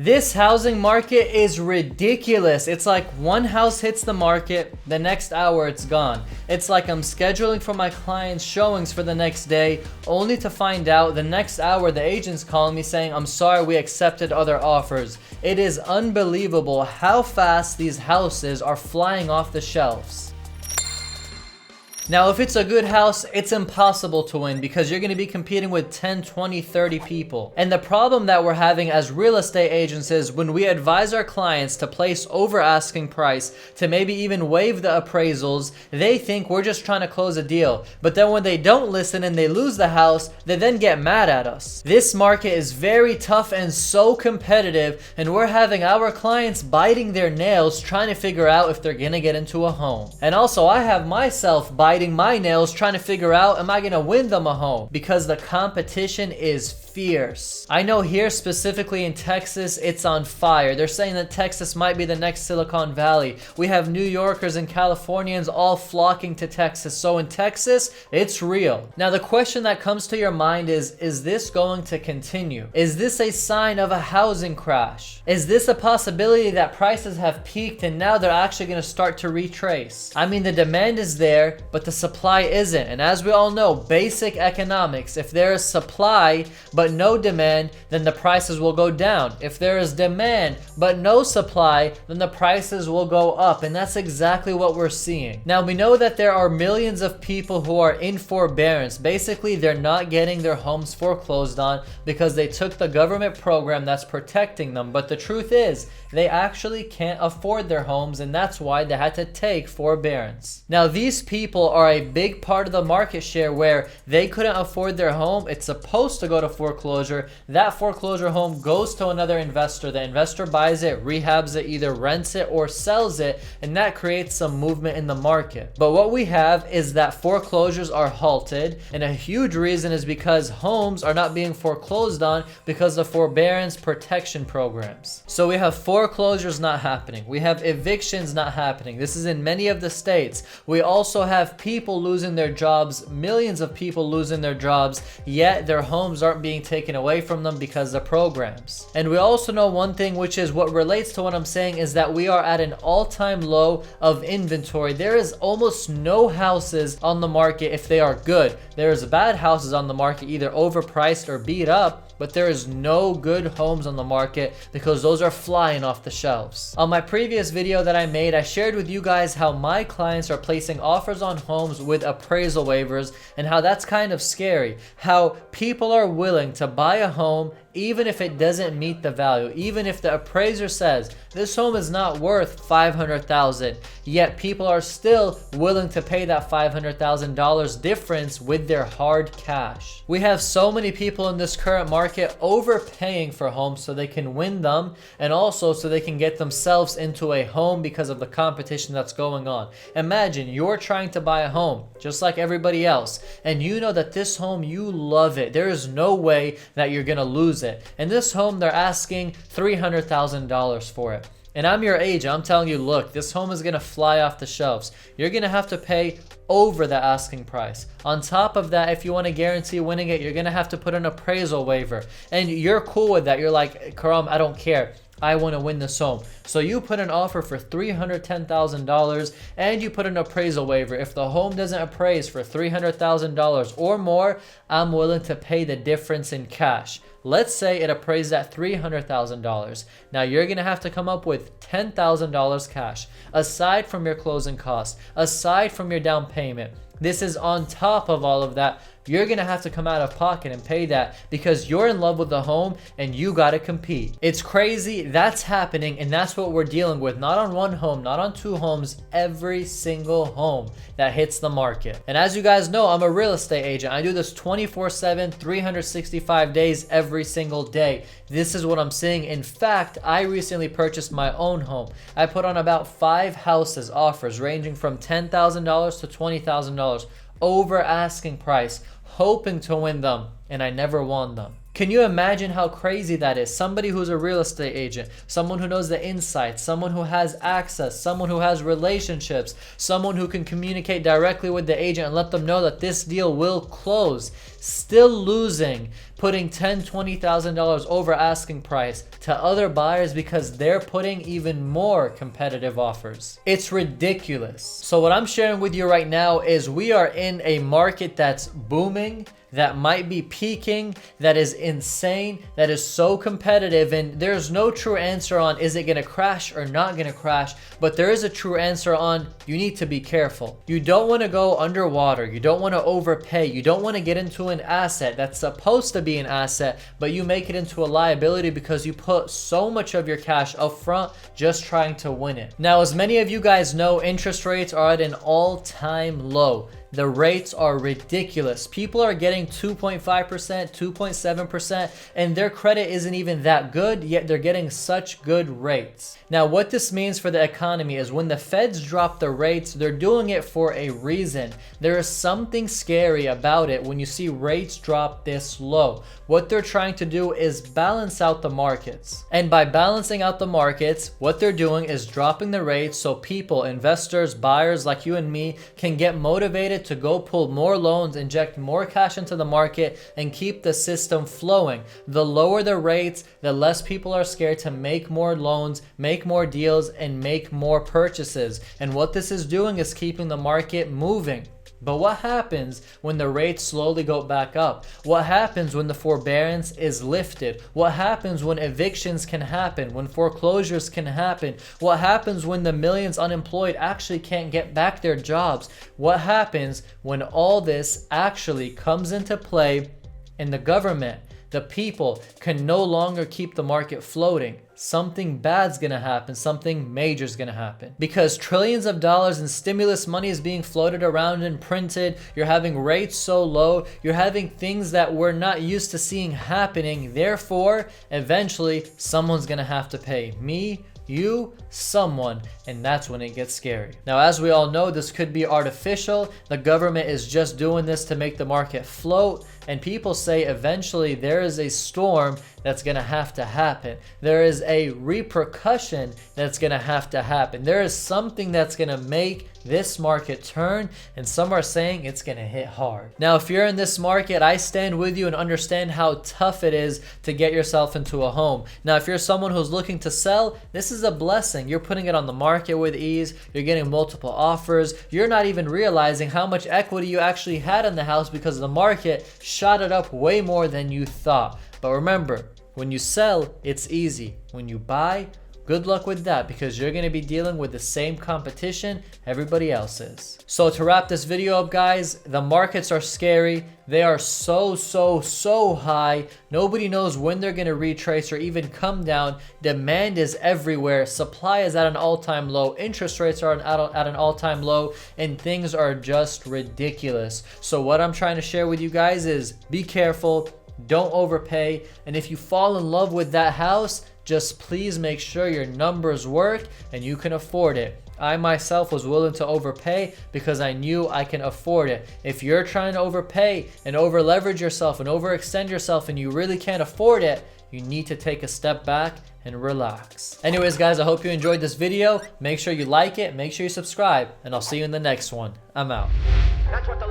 This housing market is ridiculous. It's like one house hits the market, the next hour it's gone. It's like I'm scheduling for my clients' showings for the next day, only to find out the next hour the agent's calling me saying, I'm sorry, we accepted other offers. It is unbelievable how fast these houses are flying off the shelves. Now, if it's a good house, it's impossible to win because you're going to be competing with 10, 20, 30 people. And the problem that we're having as real estate agents is when we advise our clients to place over asking price, to maybe even waive the appraisals, they think we're just trying to close a deal. But then when they don't listen and they lose the house, they then get mad at us. This market is very tough and so competitive, and we're having our clients biting their nails trying to figure out if they're going to get into a home. And also, I have myself biting my nails trying to figure out, am I gonna win them a home? Because the competition is fierce. I know here specifically in Texas, it's on fire. They're saying that Texas might be the next Silicon Valley. We have New Yorkers and Californians all flocking to Texas. So in Texas, it's real. Now the question that comes to your mind is this going to continue? Is this a sign of a housing crash? Is this a possibility that prices have peaked and now they're actually gonna start to retrace? I mean, the demand is there, but the supply isn't. And as we all know, basic economics, if there is supply but no demand, then the prices will go down. If there is demand but no supply, then the prices will go up. And that's exactly what we're seeing. Now, we know that there are millions of people who are in forbearance. Basically, they're not getting their homes foreclosed on because they took the government program that's protecting them. But the truth is, they actually can't afford their homes, and that's why they had to take forbearance. Now, these people are a big part of the market share where they couldn't afford their home. It's supposed to go to foreclosure. That foreclosure home goes to another investor. The investor buys it, rehabs it, either rents it or sells it, and that creates some movement in the market. But what we have is that foreclosures are halted, and a huge reason is because homes are not being foreclosed on because of forbearance protection programs. So we have foreclosures not happening. We have evictions not happening. This is in many of the states. We also have people losing their jobs, millions of people losing their jobs, yet their homes aren't being taken away from them because of programs. And we also know one thing, which is what relates to what I'm saying, is that we are at an all-time low of inventory. There is almost no houses on the market if they are good. There's bad houses on the market, either overpriced or beat up, but there is no good homes on the market because those are flying off the shelves. On my previous video that I made, I shared with you guys how my clients are placing offers on homes with appraisal waivers and how that's kind of scary. How people are willing to buy a home even if it doesn't meet the value, even if the appraiser says this home is not worth $500,000, yet people are still willing to pay that $500,000 difference with their hard cash. We have so many people in this current market overpaying for homes so they can win them, and also so they can get themselves into a home because of the competition that's going on. Imagine you're trying to buy a home just like everybody else, and you know that this home, you love it. There is no way that you're gonna lose it. And this home, they're asking $300,000 for it. And I'm your agent. I'm telling you, look, this home is gonna fly off the shelves. You're gonna have to pay over the asking price. On top of that, if you want to guarantee winning it, you're gonna have to put an appraisal waiver. And you're cool with that. You're like, Karam, I don't care. I want to win this home. So you put an offer for $310,000 and you put an appraisal waiver. If the home doesn't appraise for $300,000 or more, I'm willing to pay the difference in cash. Let's say it appraised at $300,000. Now you're going to have to come up with $10,000 cash, aside from your closing costs, aside from your down payment. This is on top of all of that. You're gonna have to come out of pocket and pay that because you're in love with the home and you gotta compete. It's crazy, that's happening, and that's what we're dealing with. Not on one home, not on two homes, every single home that hits the market. And as you guys know, I'm a real estate agent. I do this 24/7, 365 days, every single day. This is what I'm seeing. In fact, I recently purchased my own home. I put on about 5 houses offers ranging from $10,000 to $20,000 over asking price, hoping to win them, and I never won them. Can you imagine how crazy that is? Somebody who's a real estate agent, someone who knows the insights, someone who has access, someone who has relationships, someone who can communicate directly with the agent and let them know that this deal will close, still losing, putting $10,000, $20,000 over asking price to other buyers because they're putting even more competitive offers. It's ridiculous. So what I'm sharing with you right now is we are in a market that's booming, that might be peaking, that is insane, that is so competitive, and there's no true answer on is it gonna crash or not gonna crash, but there is a true answer on you need to be careful. You don't wanna go underwater, you don't wanna overpay, you don't wanna get into an asset that's supposed to be an asset, but you make it into a liability because you put so much of your cash up front just trying to win it. Now, as many of you guys know, interest rates are at an all-time low. The rates are ridiculous. People are getting 2.5%, 2.7%, and their credit isn't even that good, yet they're getting such good rates. Now, what this means for the economy is when the feds drop the rates, they're doing it for a reason. There is something scary about it when you see rates drop this low. What they're trying to do is balance out the markets. And by balancing out the markets, what they're doing is dropping the rates so people, investors, buyers like you and me can get motivated to go pull more loans, inject more cash into the market, and keep the system flowing. The lower the rates, the less people are scared to make more loans, make more deals, and make more purchases. And what this is doing is keeping the market moving. But what happens when the rates slowly go back up? What happens when the forbearance is lifted? What happens when evictions can happen? When foreclosures can happen? What happens when the millions unemployed actually can't get back their jobs? What happens when all this actually comes into play and the government, the people, can no longer keep the market floating? Something bad's gonna happen, something major's gonna happen. Because trillions of dollars in stimulus money is being floated around and printed, you're having rates so low, you're having things that we're not used to seeing happening. Therefore, eventually, someone's gonna have to pay. Me, you, someone, and that's when it gets scary. Now, as we all know, this could be artificial. The government is just doing this to make the market float, and people say eventually there is a storm that's gonna have to happen. There is a repercussion that's gonna have to happen. There is something that's gonna make this market turn, and some are saying it's gonna hit hard. Now, if you're in this market, I stand with you and understand how tough it is to get yourself into a home. Now, if you're someone who's looking to sell, this is a blessing. You're putting it on the market with ease, you're getting multiple offers, you're not even realizing how much equity you actually had in the house because the market shot it up way more than you thought. But remember, when you sell, it's easy. When you buy, good luck with that, because you're going to be dealing with the same competition everybody else is. So to wrap this video up, guys, the markets are scary. They are so high. Nobody knows when they're going to retrace or even come down. Demand is everywhere. Supply is at an all-time low. Interest rates are at an all-time low, and things are just ridiculous. So what I'm trying to share with you guys is be careful. Don't overpay. And if you fall in love with that house, just please make sure your numbers work and you can afford it. I myself was willing to overpay because I knew I can afford it. If you're trying to overpay and over leverage yourself and overextend yourself and you really can't afford it, you need to take a step back and relax. Anyways, guys, I hope you enjoyed this video. Make sure you like it, make sure you subscribe, and I'll see you in the next one. I'm out. That's what the